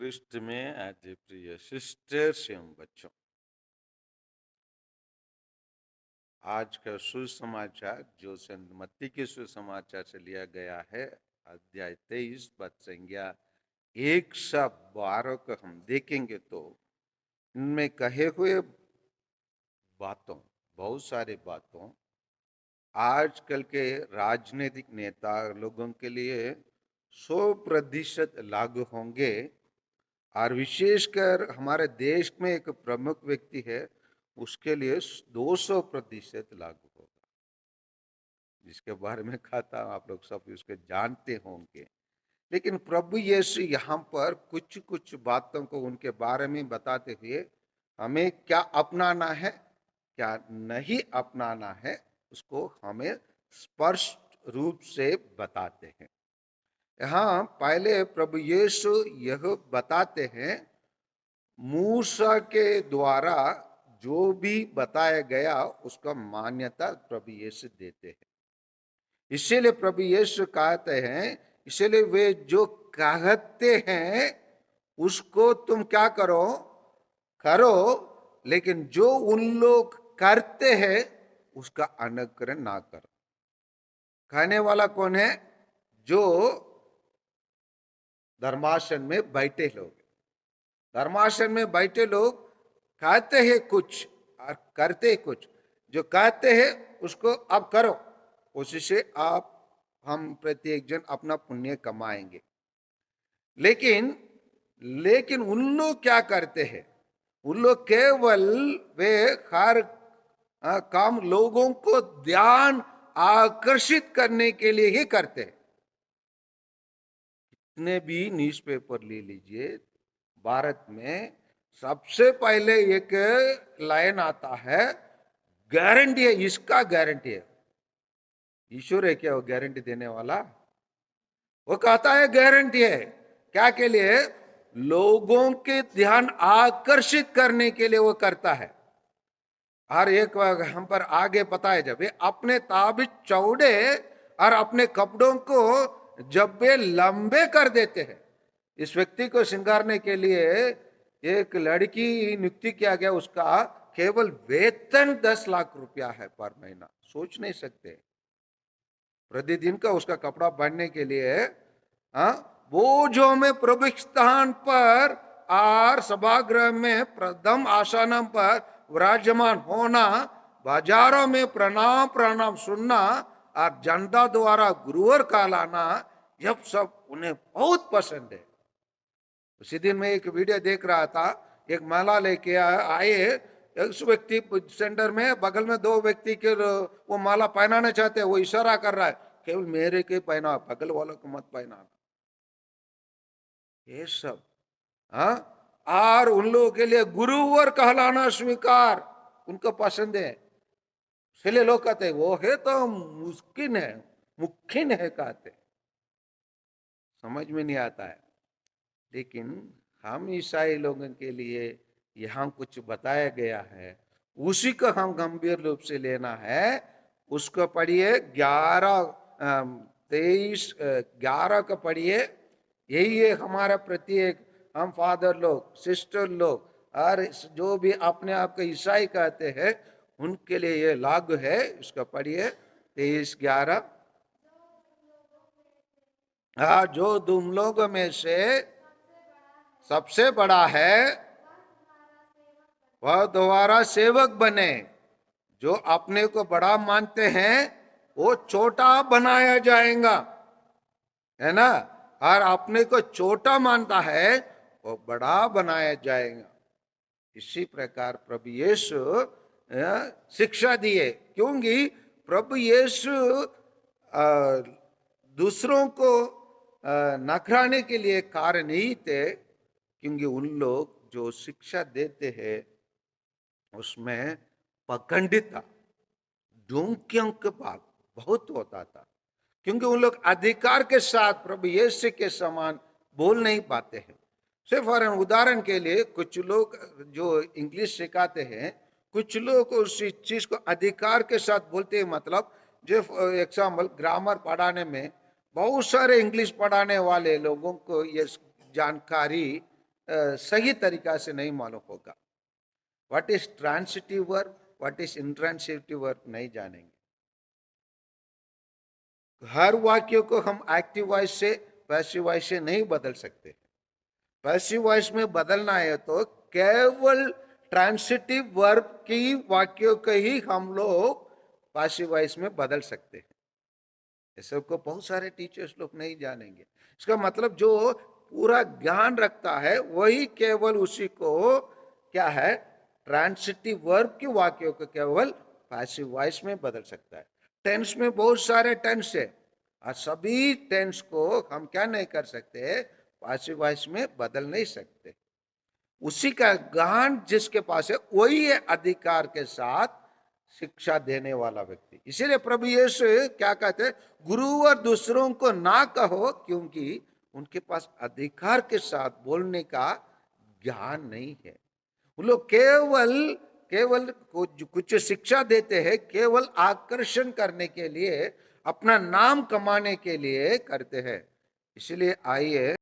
ख्रिस्त में आज प्रिय सिस्टर्स एवं बच्चों, आज का सुसमाचार जो संत मत्ती के सुसमाचार से लिया गया है, अध्याय 23 पद संज्ञा 1 से 12 को हम देखेंगे तो इनमें कहे हुए बातों, बहुत सारे बातों आजकल के राजनीतिक नेता लोगों के लिए 100% लागू होंगे। और विशेषकर हमारे देश में एक प्रमुख व्यक्ति है, उसके लिए 200% लागू होगा, जिसके बारे में कहता हूं आप लोग सब उसके जानते होंगे। लेकिन प्रभु यीशु यहाँ पर कुछ कुछ बातों को उनके बारे में बताते हुए हमें क्या अपनाना है, क्या नहीं अपनाना है, उसको हमें स्पष्ट रूप से बताते हैं। यहाँ पहले प्रभु यीशु यह बताते हैं, मूसा के द्वारा जो भी बताया गया उसका मान्यता प्रभु यीशु देते हैं। इसीलिए प्रभु यीशु कहते हैं, इसीलिए वे जो कहते हैं उसको तुम क्या करो करो, लेकिन जो उन लोग करते हैं उसका अनुकरण ना करो। कहने वाला कौन है? जो धर्मासन में बैठे लोग। धर्मासन में बैठे लोग कहते हैं कुछ और करते कुछ। जो कहते हैं उसको अब करो, उसी से आप हम प्रत्येक जन अपना पुण्य कमाएंगे। लेकिन उन लोग क्या करते हैं? उन लोग केवल वे हर काम लोगों को ध्यान आकर्षित करने के लिए ही करते हैं। कितने भी न्यूज़पेपर ले लीजिए, भारत में सबसे पहले एक लाइन आता है, गारंटी है, इसका गारंटी है। ईश्वर है क्या वो गारंटी देने वाला? वो कहता है गारंटी है। क्या के लिए? लोगों के ध्यान आकर्षित करने के लिए वो करता है। और एक हम पर आगे पता है, जब वे अपने ताबिज चौड़े और अपने कपड़ों को जब वे लंबे कर देते हैं, इस व्यक्ति को श्रृंगारने के लिए एक लड़की नियुक्ति किया गया, उसका केवल वेतन 10 लाख रुपया है पर महीना। सोच नहीं सकते, प्रतिदिन का उसका कपड़ा पहनने के लिए वो जो में प्रभु स्थान पर और सभागृह में प्रथम आसन पर विराजमान होना, बाजारों में प्रणाम प्रणाम सुनना और जनता द्वारा गुरुवर कहलाना, यह सब उन्हें बहुत पसंद है। उसी दिन मैं एक वीडियो देख रहा था, एक माला लेके आए उस व्यक्ति सेंटर में, बगल में 2 व्यक्ति के वो माला पहनाना चाहते हैं, वो इशारा कर रहा है केवल मेरे के पहना, बगल वालों को मत पहनाना। ये सब और उन लोगों के लिए गुरुवर कहलाना स्वीकार उनको पसंद है। इसलिए लोग कहते हैं वो है तो मुस्किन है, मुखिन है कहते। समझ में नहीं आता है। लेकिन हम ईसाई लोगों के लिए यहाँ कुछ बताया गया है, उसी को हम गंभीर रूप से लेना है। उसको पढ़िए 11 को पढ़िए। यही है हमारा प्रत्येक, हम फादर लोग, सिस्टर लोग और जो भी अपने आप को ईसाई कहते हैं उनके लिए ये लागू है। इसको पढ़िए 23:11। जो तुम लोगों में से सबसे बड़ा है वह दोबारा सेवक बने। जो अपने को बड़ा मानते हैं वो छोटा बनाया जाएगा, है ना? और अपने को छोटा मानता है वो बड़ा बनाया जाएगा। इसी प्रकार प्रभु यीशु शिक्षा दिए, क्योंकि प्रभु यीशु दूसरों को नखराने के लिए कारण नहीं थे, क्योंकि उन लोग जो शिक्षा देते हैं उसमें पखंडिता, डोंकियों के बात बहुत होता था, क्योंकि उन लोग अधिकार के साथ प्रभु यीशु के समान बोल नहीं पाते हैं। सिर्फ और उदाहरण के लिए कुछ लोग जो इंग्लिश सिखाते हैं, कुछ लोग उस चीज को अधिकार के साथ बोलते हैं। मतलब जो एग्जाम्पल ग्रामर पढ़ाने में बहुत सारे इंग्लिश पढ़ाने वाले लोगों को ये जानकारी सही तरीका से नहीं मालूम होगा। What is transitive verb, what is intransitive verb नहीं जानेंगे। हर वाक्य को हम एक्टिव वॉइस से पैसिव वॉइस से नहीं बदल सकते। पैसिव वॉइस में बदलना है तो केवल ट्रांसिटिव वर्ब की वाक्यों को ही हम लोग पैसिव वॉइस में बदल सकते हैं। ये सबको बहुत सारे टीचर्स लोग नहीं जानेंगे। इसका मतलब जो पूरा ज्ञान रखता है वही केवल उसी को क्या है, ट्रांसिटिव वर्ब की वाक्यों को केवल पैसिव वॉइस में बदल सकता है। टेंस में बहुत सारे टेंस है और सभी टेंस को हम क्या नहीं कर सकते, पैसिव वॉइस में बदल नहीं सकते। उसी का ज्ञान जिसके पास है वही है अधिकार के साथ शिक्षा देने वाला व्यक्ति। इसीलिए प्रभु यीशु क्या कहते हैं, गुरु और दूसरों को ना कहो क्योंकि उनके पास अधिकार के साथ बोलने का ज्ञान नहीं है। वो लोग केवल केवल कुछ शिक्षा देते हैं, केवल आकर्षण करने के लिए, अपना नाम कमाने के लिए करते हैं। इसलिए आइए